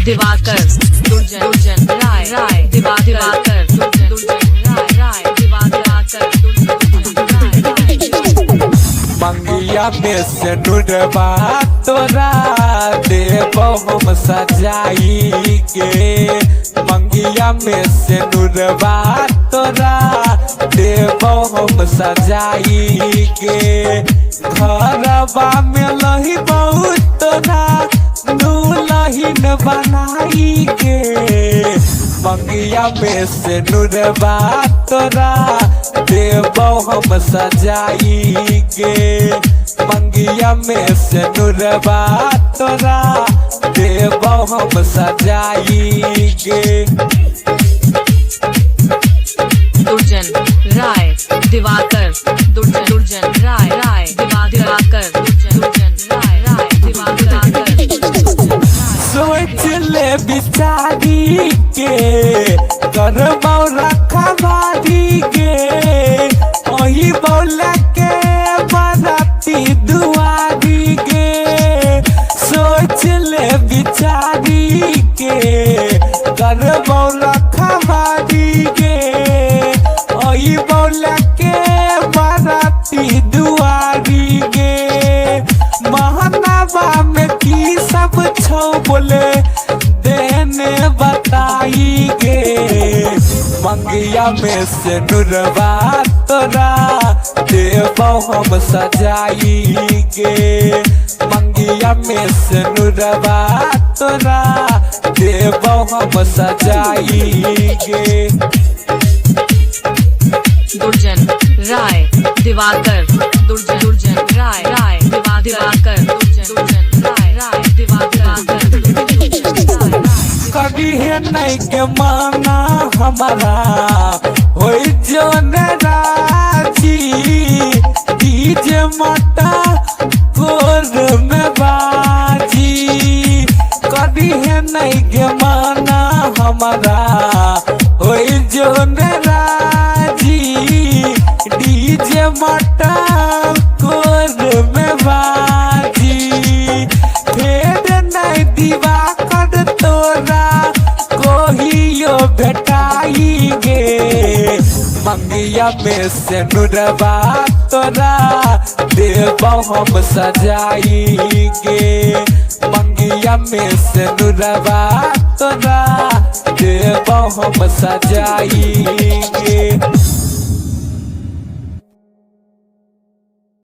दिवाकर दुर्जन राय राय दिवाकर दुर्जन राय राय दिवाकर मंगिया में से नुरबा तोरा देबो हम सजाई के। मंगिया में से नुरबा तोरा देबो हम सजाई के। घरबा में लही बहुत तोरा दुल्हन बनाई के। मंगिया में से नुरबा तोरा देबो हम सजाई के। मंगिया में से नुरबा तोरा देबो हम सजाई के। दुर्जन राय दिवाकर दुर्जन राय राय दिवाकर दुर्जन राय राय दिवाकर सोच ले बिचारी के करबौ रखवारी के। ओही बोला के बराती दुआरी के। सोच ले बिचारी के करबौ रखवारी के। ओही बोला के बराती दुआरी के। महनावा में की सब छौ बोले देने बताई गे। मंगिया में से नुरबा तोरा देबो हम सजाई के। मंगिया में से नुरबा तोरा देबो हम सजाई के। दुर्जन राय दिवाकर दुर्जन राय राय दिवाकर दुर्जन राय राय दिवाकर कभी है नहीं के माना हमारा होई जो राजी। डीजे मटा गोर में बाजी। कभी है नहीं के माना हमारा होई जो राजी। डीजे मटा गोर में बाजी। फेर नहीं दीवा कर तोरा कोहियो भेटाई गे। मंगिया में से नुरबा तोरा देबो हम सजाई गे। मंगिया में से नुरबा तोरा देबो हम सजाई गे।